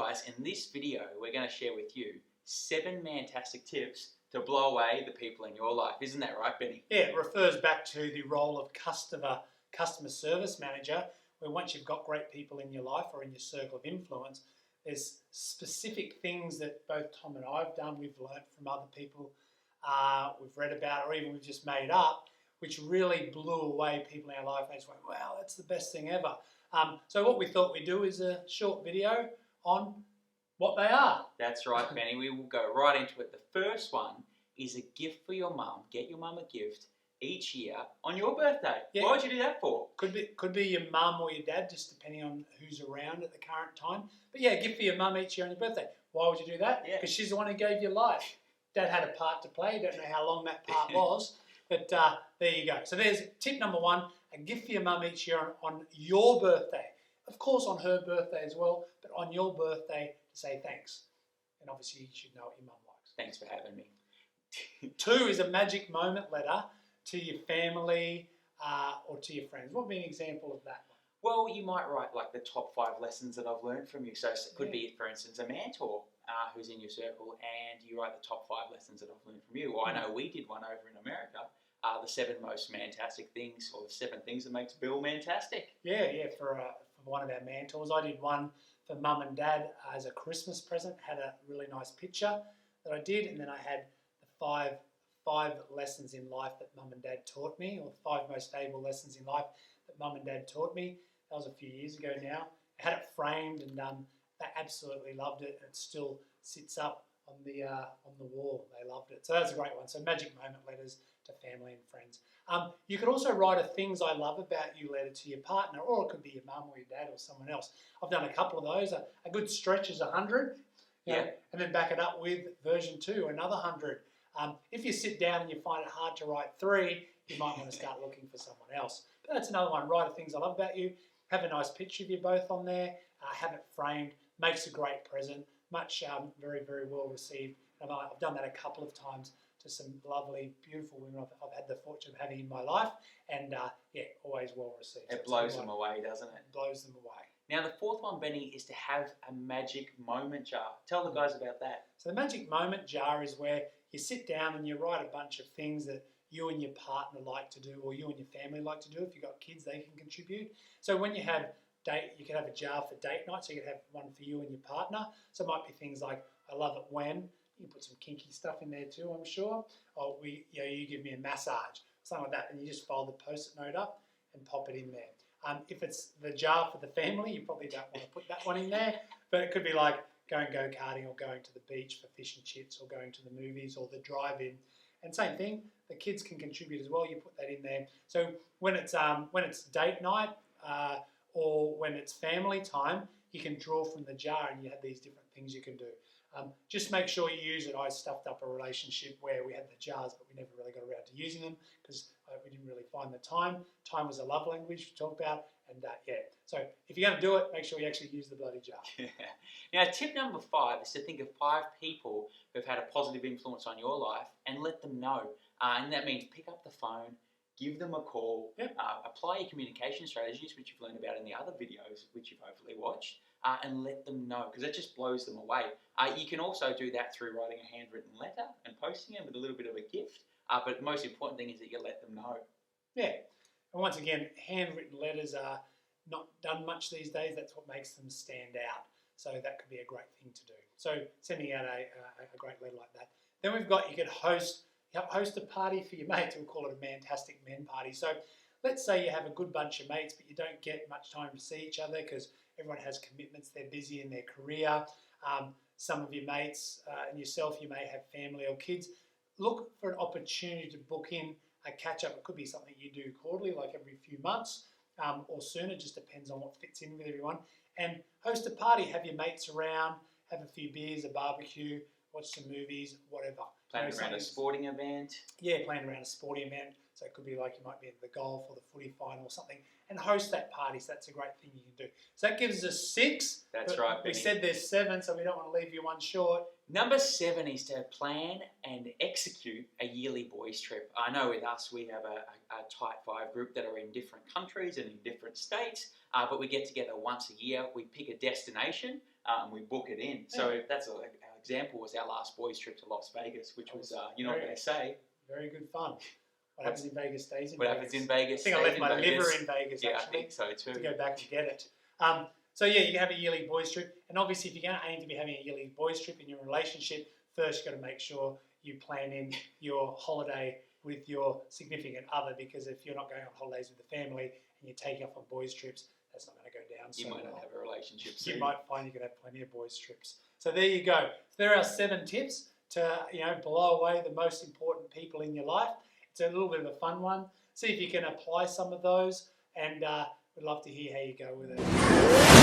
guys, in this video we're going to share with you 7 fantastic tips to blow away the people in your life. Isn't that right, Benny? Yeah, it refers back to the role of customer service manager, where once you've got great people in your life or in your circle of influence, there's specific things that both Tom and I have done, we've learnt from other people, we've read about, or even we've just made up, which really blew away people in our life. They just went, wow, that's the best thing ever. So what we thought we'd do is a short video on what they are. That's right, Benny. We will go right into it. The first one is a gift for your mum. Get your mum a gift each year on your birthday. Yeah. Why would you do that for? Could be your mum or your dad, just depending on who's around at the current time. But yeah, a gift for your mum each year on your birthday. Why would you do that? Because she's the one who gave you life. Dad had a part to play. Don't know how long that part was. But there you go. So there's tip number 1, a gift for your mum each year on your birthday. Of course on her birthday as well, but on your birthday to say thanks. And obviously you should know what your mum likes. Thanks for having me. 2 is a magic moment letter to your family or to your friends. What would be an example of that one? Well, you might write like the top 5 lessons that I've learned from you. So it could be, for instance, a mentor who's in your circle, and you write the top 5 lessons that I've learned from you. Well, I know we did one over in America, the 7 most fantastic things, or the 7 things that makes Bill fantastic. Yeah, for one of our mentors. I did one for Mum and Dad as a Christmas present, had a really nice picture that I did, and then I had the five lessons in life that Mum and Dad taught me, or 5 most valuable lessons in life that Mum and Dad taught me. That was a few years ago now. I had it framed, and they absolutely loved it. It still sits up on the wall. They loved it. So that's a great one. So magic moment letters to family and friends. You could also write a things I love about you letter to your partner, or it could be your mum or your dad or someone else. I've done a couple of those. A good stretch is 100. And then back it up with version 2, another 100. If you sit down and you find it hard to write 3, you might want to start looking for someone else. But that's another one. Write a things I love about you. Have a nice picture of you both on there. Have it framed. Makes a great present. Much, very, very well received. And I've done that a couple of times to some lovely, beautiful women I've had the fortune of having in my life. And always well received. It blows them away, doesn't it? It blows them away. Now, the 4th one, Benny, is to have a magic moment jar. Tell the guys about that. So the magic moment jar is where you sit down and you write a bunch of things that you and your partner like to do, or you and your family like to do. If you've got kids, they can contribute. So when you have you can have a jar for date night, so you can have one for you and your partner. So it might be things like, I love it when, you can put some kinky stuff in there too, I'm sure. Or you give me a massage, something like that, and you just fold the post-it note up and pop it in there. If it's the jar for the family, you probably don't want to put that one in there, but it could be like going go-karting or going to the beach for fish and chips or going to the movies or the drive-in. And same thing, the kids can contribute as well. You put that in there. So when it's date night or when it's family time, you can draw from the jar and you have these different things you can do. Just make sure you use it. I stuffed up a relationship where we had the jars, but we never really got around to using them because we didn't really find the time. Time was a love language we talked about, and So if you're going to do it, make sure you actually use the bloody jar. Now, tip number 5 is to think of 5 people who've had a positive influence on your life and let them know. And that means pick up the phone, give them a call, apply your communication strategies, which you've learned about in the other videos, which you've hopefully watched, and let them know, because it just blows them away. You can also do that through writing a handwritten letter and posting it with a little bit of a gift. But the most important thing is that you let them know. Yeah. And once again, handwritten letters are not done much these days. That's what makes them stand out. So that could be a great thing to do. So sending out a great letter like that. Then we've got, you could host a party for your mates. We'll call it a Mantastic Men Party. So let's say you have a good bunch of mates, but you don't get much time to see each other because everyone has commitments. They're busy in their career. Some of your mates and yourself, you may have family or kids. Look for an opportunity to book in a catch-up. It could be something you do quarterly, like every few months, or sooner. Just depends on what fits in with everyone. And host a party. Have your mates around. Have a few beers, a barbecue, watch some movies, whatever. Plan around a sporting event. Yeah, plan around a sporting event. So it could be like you might be at the golf or the footy final or something, and host that party. So that's a great thing you can do. So that gives us 6. That's right, We Benny. said there's 7, so we don't want to leave you one short. Number 7 is to plan and execute a yearly boys trip. I know with us we have a tight 5 group that are in different countries and in different states, but we get together once a year. We pick a destination and we book it in. So that's our example was our last boys' trip to Las Vegas, which was, you're not going to say. Very good fun. What happens in Vegas stays in What Vegas. happens in Vegas I think I left my liver in Vegas, yeah, actually. I think so too. To go back and get it. So yeah, you can have a yearly boys trip. And obviously, if you're going to aim to be having a yearly boys trip in your relationship, first you've got to make sure you plan in your holiday with your significant other, because if you're not going on holidays with the family and you're taking off on boys trips, that's not going to go down so You might well. not have a relationship soon. You might find you can have plenty of boys trips. So there you go. So there are 7 tips to blow away the most important people in your life. It's a little bit of a fun one. See if you can apply some of those, and we'd love to hear how you go with it.